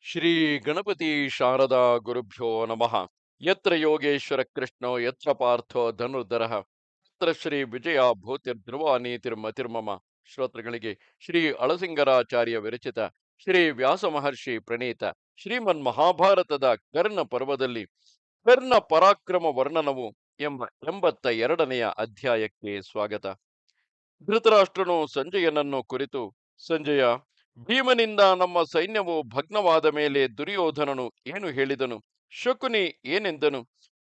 ಶ್ರೀ ಗಣಪತಿ ಶಾರದಾ ಗುರುಭ್ಯೋ ನಮಃ. ಯತ್ರ ಯೋಗೇಶ್ವರ ಕೃಷ್ಣೋ ಯತ್ರ ಪಾರ್ಥೋ ಧನುರ್ಧರಃ ಯತ್ರ ಶ್ರೀ ವಿಜಯ ಭೂತಿರ್ಧ್ರುವ ನೀತಿರ್ಮತಿರ್ಮಮ. ಶ್ರೋತೃಗಳಿಗೆ ಶ್ರೀ ಅಳಸಿಂಗರಾಚಾರ್ಯ ವಿರಚಿತ ಶ್ರೀ ವ್ಯಾಸ ಮಹರ್ಷಿ ಪ್ರಣೀತ ಶ್ರೀಮನ್ ಮಹಾಭಾರತದ ಕರ್ಣ ಪರ್ವದಲ್ಲಿ ಕರ್ಣ ಪರಾಕ್ರಮ ವರ್ಣನವು ಎಂಬ 82ನೆಯ ಅಧ್ಯಾಯಕ್ಕೆ ಸ್ವಾಗತ. ಧೃತರಾಷ್ಟ್ರನು ಸಂಜಯನನ್ನು ಕುರಿತು, ಸಂಜಯ, ಭೀಮನಿಂದ ನಮ್ಮ ಸೈನ್ಯವು ಭಗ್ನವಾದ ಮೇಲೆ ದುರ್ಯೋಧನನು ಏನು ಹೇಳಿದನು? ಶಕುನಿ ಏನೆಂದನು?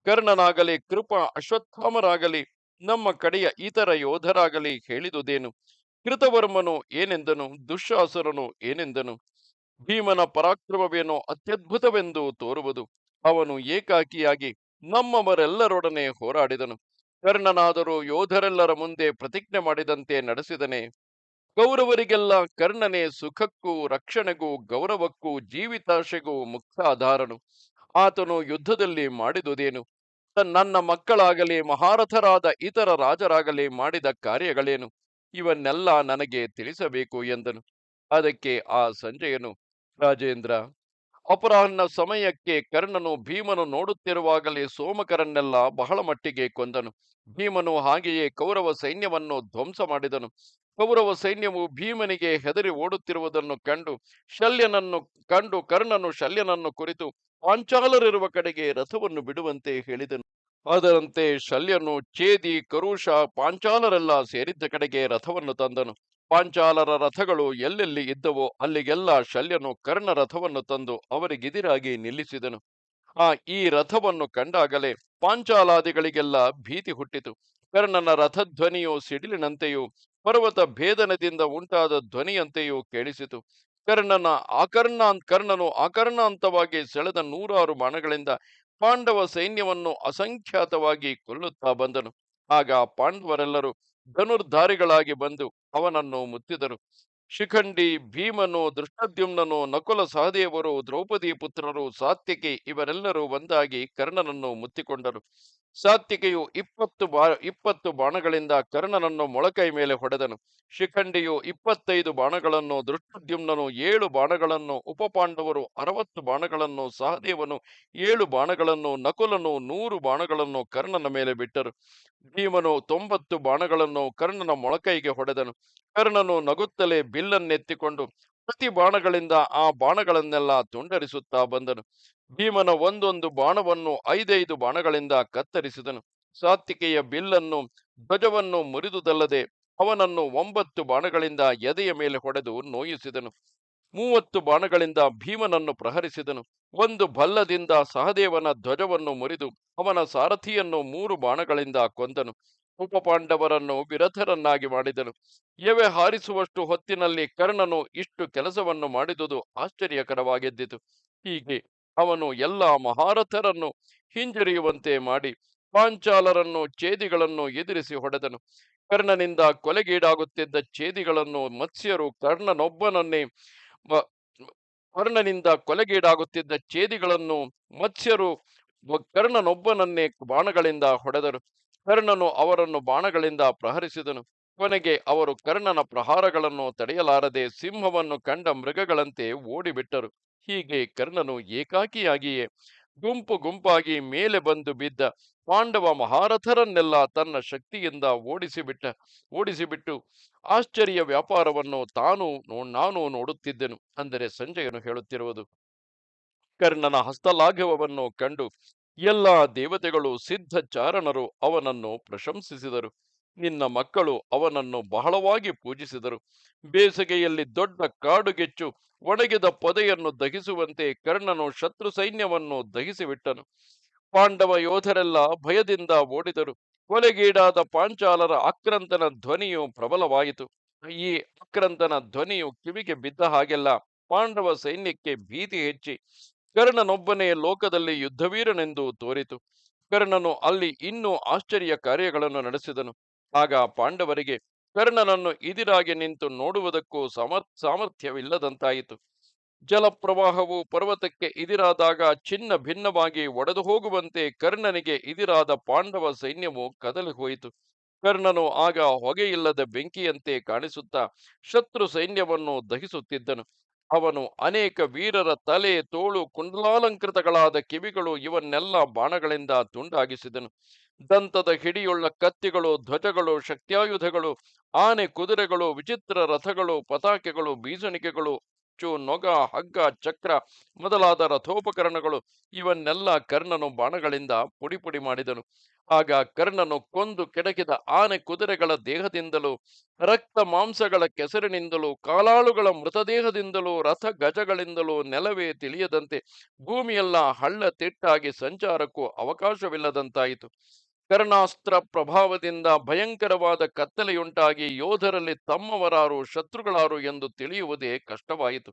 ಕರ್ಣನಾಗಲಿ ಕೃಪ ಅಶ್ವತ್ಥಾಮರಾಗಲಿ ನಮ್ಮ ಕಡೆಯ ಇತರ ಯೋಧರಾಗಲಿ ಹೇಳಿದುದೇನು? ಕೃತವರ್ಮನು ಏನೆಂದನು? ದುಶ್ಯಾಸನನು ಏನೆಂದನು? ಭೀಮನ ಪರಾಕ್ರಮವೇನೋ ಅತ್ಯದ್ಭುತವೆಂದು ತೋರುವುದು. ಅವನು ಏಕಾಕಿಯಾಗಿ ನಮ್ಮವರೆಲ್ಲರೊಡನೆ ಹೋರಾಡಿದನು. ಕರ್ಣನಾದರೂ ಯೋಧರೆಲ್ಲರ ಮುಂದೆ ಪ್ರತಿಜ್ಞೆ ಮಾಡಿದಂತೆ ನಡೆಸಿದನೆ. ಕೌರವರಿಗೆಲ್ಲ ಕರ್ಣನೇ ಸುಖಕ್ಕೂ ರಕ್ಷಣೆಗೂ ಗೌರವಕ್ಕೂ ಜೀವಿತಾಶೆಗೂ ಮುಖ್ಯಾಧಾರನು. ಆತನು ಯುದ್ಧದಲ್ಲಿ ಮಾಡಿದುದೇನು? ನನ್ನ ಮಕ್ಕಳಾಗಲಿ ಮಹಾರಥರಾದ ಇತರ ರಾಜರಾಗಲಿ ಮಾಡಿದ ಕಾರ್ಯಗಳೇನು? ಇವನ್ನೆಲ್ಲ ನನಗೆ ತಿಳಿಸಬೇಕು ಎಂದನು. ಅದಕ್ಕೆ ಆ ಸಂಜಯನು, ರಾಜೇಂದ್ರ, ಅಪರಾಹ್ನ ಸಮಯಕ್ಕೆ ಕರ್ಣನು ಭೀಮನು ನೋಡುತ್ತಿರುವಾಗಲೇ ಸೋಮಕರನ್ನೆಲ್ಲ ಬಹಳ ಮಟ್ಟಿಗೆ ಕೊಂದನು. ಭೀಮನು ಹಾಗೆಯೇ ಕೌರವ ಸೈನ್ಯವನ್ನು ಧ್ವಂಸ ಮಾಡಿದನು. ಕೌರವ ಸೈನ್ಯವು ಭೀಮನಿಗೆ ಹೆದರಿ ಓಡುತ್ತಿರುವುದನ್ನು ಕಂಡು ಕರ್ಣನು ಶಲ್ಯನನ್ನು ಕುರಿತು ಪಾಂಚಾಲರಿರುವ ಕಡೆಗೆ ರಥವನ್ನು ಬಿಡುವಂತೆ ಹೇಳಿದನು. ಅದರಂತೆ ಶಲ್ಯನು ಛೇದಿ, ಕರುಷ, ಪಾಂಚಾಲರೆಲ್ಲ ಸೇರಿದ್ದ ಕಡೆಗೆ ರಥವನ್ನು ತಂದನು. ಪಾಂಚಾಲರ ರಥಗಳು ಎಲ್ಲೆಲ್ಲಿ ಇದ್ದವೋ ಅಲ್ಲಿಗೆಲ್ಲ ಶಲ್ಯನು ಕರ್ಣ ರಥವನ್ನು ತಂದು ಅವರಿಗೆದಿರಾಗಿ ನಿಲ್ಲಿಸಿದನು. ಈ ರಥವನ್ನು ಕಂಡಾಗಲೇ ಪಾಂಚಾಲಾದಿಗಳಿಗೆಲ್ಲ ಭೀತಿ ಹುಟ್ಟಿತು. ಕರ್ಣನ ರಥಧ್ವನಿಯು ಸಿಡಿಲಿನಂತೆಯೂ ಪರ್ವತ ಭೇದನದಿಂದ ಉಂಟಾದ ಧ್ವನಿಯಂತೆಯೂ ಕೇಳಿಸಿತು. ಕರ್ಣನು ಆಕರ್ಣಾಂತವಾಗಿ ಸೆಳೆದ 100 ಬಾಣಗಳಿಂದ ಪಾಂಡವ ಸೈನ್ಯವನ್ನು ಅಸಂಖ್ಯಾತವಾಗಿ ಕೊಲ್ಲುತ್ತಾ ಬಂದನು. ಆಗ ಪಾಂಡವರೆಲ್ಲರೂ ಧನುರ್ಧಾರಿಗಳಾಗಿ ಬಂದು ಅವನನ್ನು ಮುತ್ತಿದರು. ಶಿಖಂಡಿ, ಭೀಮನು, ದೃಷ್ಟದ್ಯುಮ್ನನು, ನಕುಲ ಸಹದೇವರು, ದ್ರೌಪದಿ ಪುತ್ರರು, ಸಾತ್ಯಕಿ ಇವರೆಲ್ಲರೂ ಒಂದಾಗಿ ಕರ್ಣನನ್ನು ಮುತ್ತಿಕೊಂಡರು. ಸಾತ್ಯಕಿಯು 20 ಬಾಣಗಳಿಂದ ಕರ್ಣನನ್ನು ಮೊಳಕೈ ಮೇಲೆ ಹೊಡೆದನು. ಶಿಖಂಡಿಯು 25 ಬಾಣಗಳನ್ನು, ದೃಷ್ಟದ್ಯುಮ್ನನು 7 ಬಾಣಗಳನ್ನು, ಉಪಪಾಂಡವರು 60 ಬಾಣಗಳನ್ನು, ಸಹದೇವನು 7 ಬಾಣಗಳನ್ನು, ನಕುಲನು 100 ಬಾಣಗಳನ್ನು ಕರ್ಣನ ಮೇಲೆ ಬಿಟ್ಟರು. ಭೀಮನು 90 ಬಾಣಗಳನ್ನು ಕರ್ಣನ ಮೊಳಕೈಗೆ ಹೊಡೆದನು. ಕರ್ಣನು ನಗುತ್ತಲೇ ಬಿಲ್ಲನ್ನೆತ್ತಿಕೊಂಡು ಪ್ರತಿ ಬಾಣಗಳಿಂದ ಆ ಬಾಣಗಳನ್ನೆಲ್ಲ ತುಂಡರಿಸುತ್ತಾ ಬಂದನು. ಭೀಮನ ಒಂದೊಂದು ಬಾಣವನ್ನು 5 ಬಾಣಗಳಿಂದ ಕತ್ತರಿಸಿದನು. ಸಾತ್ವಿಕೆಯ ಬಿಲ್ಲನ್ನು, ಧ್ವಜವನ್ನು ಮುರಿದುದಲ್ಲದೆ ಅವನನ್ನು 9 ಬಾಣಗಳಿಂದ ಎದೆಯ ಮೇಲೆ ಹೊಡೆದು ನೋಯಿಸಿದನು. 30 ಬಾಣಗಳಿಂದ ಭೀಮನನ್ನು ಪ್ರಹರಿಸಿದನು. ಒಂದು ಭಲ್ಲದಿಂದ ಸಹದೇವನ ಧ್ವಜವನ್ನು ಮುರಿದು ಅವನ ಸಾರಥಿಯನ್ನು 3 ಬಾಣಗಳಿಂದ ಕೊಂದನು. ಉಪಪಾಂಡವರನ್ನು ವಿರಥರನ್ನಾಗಿ ಮಾಡಿದನು. ಎವೆ ಹಾರಿಸುವಷ್ಟು ಹೊತ್ತಿನಲ್ಲಿ ಕರ್ಣನು ಇಷ್ಟು ಕೆಲಸವನ್ನು ಮಾಡಿದುದು ಆಶ್ಚರ್ಯಕರವಾಗಿದ್ದಿತು. ಹೀಗೆ ಅವನು ಎಲ್ಲ ಮಹಾರಥರನ್ನು ಹಿಂಜರಿಯುವಂತೆ ಮಾಡಿ ಪಾಂಚಾಲರನ್ನು, ಛೇದಿಗಳನ್ನು ಎದುರಿಸಿ ಹೊಡೆದನು. ಕರ್ಣನಿಂದ ಕೊಲೆಗೀಡಾಗುತ್ತಿದ್ದ ಛೇದಿಗಳನ್ನು ಮತ್ಸ್ಯರು ಮ- ಕರ್ಣನಿಂದ ಕೊಲೆಗೀಡಾಗುತ್ತಿದ್ದ ಛೇದಿಗಳನ್ನು ಮತ್ಸ್ಯರು ಕರ್ಣನೊಬ್ಬನನ್ನೇ ಬಾಣಗಳಿಂದ ಹೊಡೆದರು. ಕರ್ಣನು ಅವರನ್ನು ಬಾಣಗಳಿಂದ ಪ್ರಹರಿಸಿದನು. ಕೊನೆಗೆ ಅವರು ಕರ್ಣನ ಪ್ರಹಾರಗಳನ್ನು ತಡೆಯಲಾರದೆ ಸಿಂಹವನ್ನು ಕಂಡ ಮೃಗಗಳಂತೆ ಓಡಿಬಿಟ್ಟರು. ಹೀಗೆ ಕರ್ಣನು ಏಕಾಕಿಯಾಗಿಯೇ ಗುಂಪು ಗುಂಪಾಗಿ ಮೇಲೆ ಬಂದು ಬಿದ್ದ ಪಾಂಡವ ಮಹಾರಥರನ್ನೆಲ್ಲ ತನ್ನ ಶಕ್ತಿಯಿಂದ ಓಡಿಸಿಬಿಟ್ಟು ಆಶ್ಚರ್ಯ ವ್ಯಾಪಾರವನ್ನು ನಾನು ನೋಡುತ್ತಿದ್ದೆನು. ಅಂದರೆ ಸಂಜಯನು ಹೇಳುತ್ತಿರುವುದು. ಕರ್ಣನ ಹಸ್ತಲಾಘವವನ್ನು ಕಂಡು ಎಲ್ಲ ದೇವತೆಗಳು, ಸಿದ್ಧ ಚಾರಣರು ಅವನನ್ನು ಪ್ರಶಂಸಿಸಿದರು. ನಿನ್ನ ಮಕ್ಕಳು ಅವನನ್ನು ಬಹಳವಾಗಿ ಪೂಜಿಸಿದರು. ಬೇಸಿಗೆಯಲ್ಲಿ ದೊಡ್ಡ ಕಾಡುಗೆಚ್ಚು ಒಣಗಿದ ಪೊದೆಯನ್ನು ದಹಿಸುವಂತೆ ಕರ್ಣನು ಶತ್ರು ಸೈನ್ಯವನ್ನು ದಹಿಸಿಬಿಟ್ಟನು. ಪಾಂಡವ ಯೋಧರೆಲ್ಲ ಭಯದಿಂದ ಓಡಿದರು. ಕೊಲೆಗೀಡಾದ ಪಾಂಚಾಲರ ಆಕ್ರಂತನ ಧ್ವನಿಯು ಪ್ರಬಲವಾಯಿತು. ಈ ಆಕ್ರಂತನ ಧ್ವನಿಯು ಕಿವಿಗೆ ಬಿದ್ದ ಹಾಗೆಲ್ಲ ಪಾಂಡವ ಸೈನ್ಯಕ್ಕೆ ಭೀತಿ ಹೆಚ್ಚಿ ಕರ್ಣನೊಬ್ಬನೇ ಲೋಕದಲ್ಲಿ ಯುದ್ಧವೀರನೆಂದು ತೋರಿತು. ಕರ್ಣನು ಅಲ್ಲಿ ಇನ್ನೂ ಆಶ್ಚರ್ಯ ಕಾರ್ಯಗಳನ್ನು ನಡೆಸಿದನು. ಆಗ ಪಾಂಡವರಿಗೆ ಕರ್ಣನನ್ನು ಇದಿರಾಗಿ ನಿಂತು ನೋಡುವುದಕ್ಕೂ ಸಾಮರ್ಥ್ಯವಿಲ್ಲದಂತಾಯಿತು. ಜಲಪ್ರವಾಹವು ಪರ್ವತಕ್ಕೆ ಇದಿರಾದಾಗ ಚಿನ್ನ ಭಿನ್ನವಾಗಿ ಒಡೆದು ಹೋಗುವಂತೆ ಕರ್ಣನಿಗೆ ಇದಿರಾದ ಪಾಂಡವ ಸೈನ್ಯವು ಕದಲಿ ಹೋಯಿತು. ಕರ್ಣನು ಆಗ ಹೊಗೆಯಿಲ್ಲದ ಬೆಂಕಿಯಂತೆ ಕಾಣಿಸುತ್ತಾ ಶತ್ರು ಸೈನ್ಯವನ್ನು ದಹಿಸುತ್ತಿದ್ದನು. ಅವನು ಅನೇಕ ವೀರರ ತಲೆ, ತೋಳು, ಕುಂಡಲಾಲಂಕೃತಗಳಾದ ಕಿವಿಗಳು ಇವನ್ನೆಲ್ಲ ಬಾಣಗಳಿಂದ ತುಂಡಾಗಿಸಿದನು. ದಂತದ ಹಿಡಿಯುಳ್ಳ ಕತ್ತಿಗಳು, ಧ್ವಜಗಳು, ಶಕ್ತ್ಯಾಯುಧಗಳು, ಆನೆ, ಕುದುರೆಗಳು, ವಿಚಿತ್ರ ರಥಗಳು, ಪತಾಕೆಗಳು, ಬೀಸಣಿಗೆಗಳು, ನೊಗ, ಹಗ್ಗ, ಚಕ್ರ ಮೊದಲಾದ ರಥೋಪಕರಣಗಳು ಇವನ್ನೆಲ್ಲ ಕರ್ಣನು ಬಾಣಗಳಿಂದ ಪುಡಿ ಪುಡಿ ಮಾಡಿದನು. ಆಗ ಕರ್ಣನು ಕೊಂದು ಕೆಡಕಿದ ಆನೆ ಕುದುರೆಗಳ ದೇಹದಿಂದಲೂ, ರಕ್ತ ಮಾಂಸಗಳ ಕೆಸರಿನಿಂದಲೂ, ಕಾಲಾಳುಗಳ ಮೃತದೇಹದಿಂದಲೂ, ರಥ ಗಜಗಳಿಂದಲೂ ನೆಲವೇ ತಿಳಿಯದಂತೆ ಭೂಮಿಯೆಲ್ಲ ಹಳ್ಳ ತಿಟ್ಟಾಗಿ ಸಂಚಾರಕ್ಕೂ ಅವಕಾಶವಿಲ್ಲದಂತಾಯಿತು. ಕರ್ಣಾಸ್ತ್ರ ಪ್ರಭಾವದಿಂದ ಭಯಂಕರವಾದ ಕತ್ತಲೆಯುಂಟಾಗಿ ಯೋಧರಲ್ಲಿ ತಮ್ಮವರಾರು ಶತ್ರುಗಳಾರು ಎಂದು ತಿಳಿಯುವುದೇ ಕಷ್ಟವಾಯಿತು.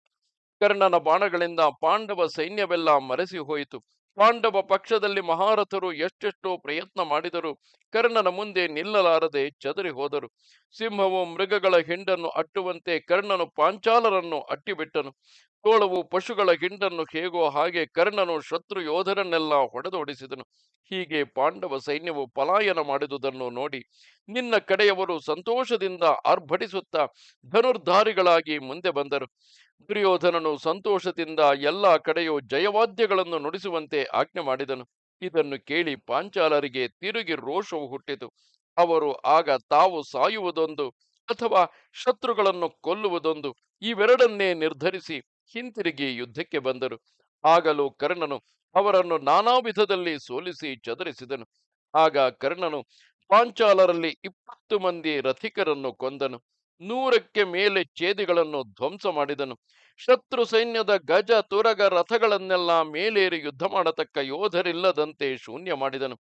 ಕರ್ಣನ ಬಾಣಗಳಿಂದ ಪಾಂಡವ ಸೈನ್ಯವೆಲ್ಲ ಮರೆಸಿ ಹೋಯಿತು. ಪಾಂಡವ ಪಕ್ಷದಲ್ಲಿ ಮಹಾರಥರು ಎಷ್ಟೆಷ್ಟೋ ಪ್ರಯತ್ನ ಮಾಡಿದರು. ಕರ್ಣನ ಮುಂದೆ ನಿಲ್ಲಲಾರದೆ ಚದರಿ ಹೋದರು. ಸಿಂಹವು ಮೃಗಗಳ ಹಿಂಡನ್ನು ಅಟ್ಟುವಂತೆ ಕರ್ಣನು ಪಾಂಚಾಲರನ್ನು ಅಟ್ಟಿಬಿಟ್ಟನು. ತೋಳವು ಪಶುಗಳ ಹಿಂಡನ್ನು ಹೇಗೋ ಹಾಗೆ ಕರ್ಣನು ಶತ್ರು ಯೋಧರನ್ನೆಲ್ಲ ಹೊಡೆದೋಡಿಸಿದನು. ಹೀಗೆ ಪಾಂಡವ ಸೈನ್ಯವು ಪಲಾಯನ ಮಾಡಿದುದನ್ನು ನೋಡಿ ನಿನ್ನ ಕಡೆಯವರು ಸಂತೋಷದಿಂದ ಆರ್ಭಟಿಸುತ್ತಾ ಧನುರ್ಧಾರಿಗಳಾಗಿ ಮುಂದೆ ಬಂದರು. ದುರ್ಯೋಧನನು ಸಂತೋಷದಿಂದ ಎಲ್ಲಾ ಕಡೆಯೂ ಜಯವಾದ್ಯಗಳನ್ನು ನುಡಿಸುವಂತೆ ಆಜ್ಞೆ ಮಾಡಿದನು. ಇದನ್ನು ಕೇಳಿ ಪಾಂಚಾಲರಿಗೆ ತಿರುಗಿ ರೋಷವು ಹುಟ್ಟಿತು. ಅವರು ಆಗ ತಾವು ಸಾಯುವುದೊಂದು ಅಥವಾ ಶತ್ರುಗಳನ್ನು ಕೊಲ್ಲುವುದೊಂದು ಇವೆರಡನ್ನೇ ನಿರ್ಧರಿಸಿ ಹಿಂತಿರುಗಿ ಯುದ್ಧಕ್ಕೆ ಬಂದರು. ಆಗಲೂ ಕರ್ಣನು ಅವರನ್ನು ನಾನಾ ವಿಧದಲ್ಲಿ ಸೋಲಿಸಿ ಚದರಿಸಿದನು. ಆಗ ಕರ್ಣನು ಪಾಂಚಾಲರಲ್ಲಿ 20 ಮಂದಿ ರಥಿಕರನ್ನು ಕೊಂದನು. 100ಕ್ಕೆ ಮೇಲೆ ಛೇದಿಗಳನ್ನು ಧ್ವಂಸ ಮಾಡಿದನು. ಶತ್ರು ಸೈನ್ಯದ ಗಜ ತುರಗ ರಥಗಳನ್ನೆಲ್ಲ ಮೇಲೇರಿ ಯುದ್ಧ ಮಾಡತಕ್ಕ ಯೋಧರಿಲ್ಲದಂತೆ ಶೂನ್ಯ ಮಾಡಿದನು.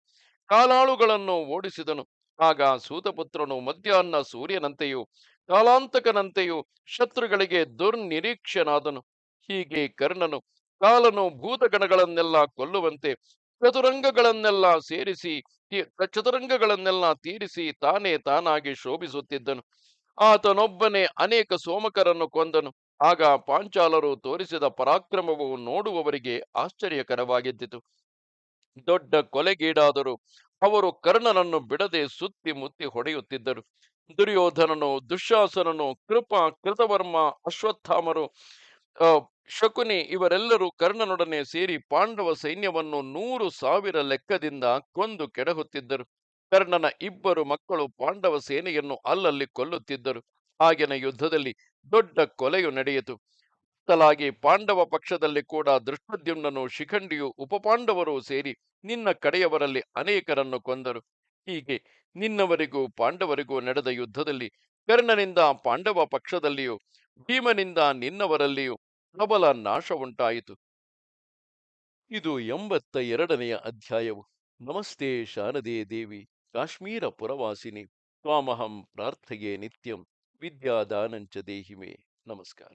ಕಾಲಾಳುಗಳನ್ನು ಓಡಿಸಿದನು. ಆಗ ಸೂತಪುತ್ರನು ಮಧ್ಯಾಹ್ನ ಸೂರ್ಯನಂತೆಯೂ ಕಾಲಾಂತಕನಂತೆಯೂ ಶತ್ರುಗಳಿಗೆ ದುರ್ನಿರೀಕ್ಷನಾದನು. ಹೀಗೆ ಕರ್ಣನು ಕಾಲನು ಭೂತಗಣಗಳನ್ನೆಲ್ಲ ಕೊಲ್ಲುವಂತೆ ಚತುರಂಗಗಳನ್ನೆಲ್ಲ ಸೇರಿಸಿ ಚತುರಂಗಗಳನ್ನೆಲ್ಲ ತೀರಿಸಿ ತಾನೇ ತಾನಾಗಿ ಶೋಭಿಸುತ್ತಿದ್ದನು. ಆತನೊಬ್ಬನೇ ಅನೇಕ ಸೋಮಕರನ್ನು ಕೊಂದನು. ಆಗ ಪಾಂಚಾಲರು ತೋರಿಸಿದ ಪರಾಕ್ರಮವು ನೋಡುವವರಿಗೆ ಆಶ್ಚರ್ಯಕರವಾಗಿದ್ದಿತು. ದೊಡ್ಡ ಕೊಲೆಗೀಡಾದರೂ ಅವರು ಕರ್ಣನನ್ನು ಬಿಡದೆ ಸುತ್ತಿ ಮುತ್ತಿ ಹೊಡೆಯುತ್ತಿದ್ದರು. ದುರ್ಯೋಧನನು, ದುಶ್ಯಾಸನನು, ಕೃಪ, ಕೃತವರ್ಮ, ಅಶ್ವತ್ಥಾಮರು, ಆ, ಶಕುನಿ ಇವರೆಲ್ಲರೂ ಕರ್ಣನೊಡನೆ ಸೇರಿ ಪಾಂಡವ ಸೈನ್ಯವನ್ನು 100,000 ಲೆಕ್ಕದಿಂದ ಕೊಂದು ಕೆಡಹುತ್ತಿದ್ದರು. ಕರ್ಣನ 2 ಮಕ್ಕಳು ಪಾಂಡವ ಸೇನೆಯನ್ನು ಅಲ್ಲಲ್ಲಿ ಕೊಲ್ಲುತ್ತಿದ್ದರು. ಆಗಿನ ಯುದ್ಧದಲ್ಲಿ ದೊಡ್ಡ ಕೊಲೆಯು ನಡೆಯಿತು. ತಲಾಗಿ ಪಾಂಡವ ಪಕ್ಷದಲ್ಲಿ ಕೂಡ ದೃಷ್ಟದ್ಯುಮ್ನನು, ಶಿಖಂಡಿಯು, ಉಪಪಾಂಡವರು ಸೇರಿ ನಿನ್ನ ಕಡೆಯವರಲ್ಲಿ ಅನೇಕರನ್ನು ಕೊಂದರು. ಹೀಗೆ ನಿನ್ನವರಿಗೂ ಪಾಂಡವರಿಗೂ ನಡೆದ ಯುದ್ಧದಲ್ಲಿ ಕರ್ಣನಿಂದ ಪಾಂಡವ ಪಕ್ಷದಲ್ಲಿಯೂ ಭೀಮನಿಂದ ನಿನ್ನವರಲ್ಲಿಯೂ ಪ್ರಬಲ ನಾಶ ಉಂಟಾಯಿತು. ಇದು 82ನೆಯ ಅಧ್ಯಾಯವು. ನಮಸ್ತೆ ಶಾರದೆ ದೇವಿ, ಕಾಶ್ಮೀರ ಪುರವಾಸಿನಿ, ತ್ವಾಮಹಂ ಪ್ರಾರ್ಥಯೇ ನಿತ್ಯಂ, ವಿದ್ಯಾದಾನಂಚ ದೇಹಿಮೆ. ನಮಸ್ಕಾರ.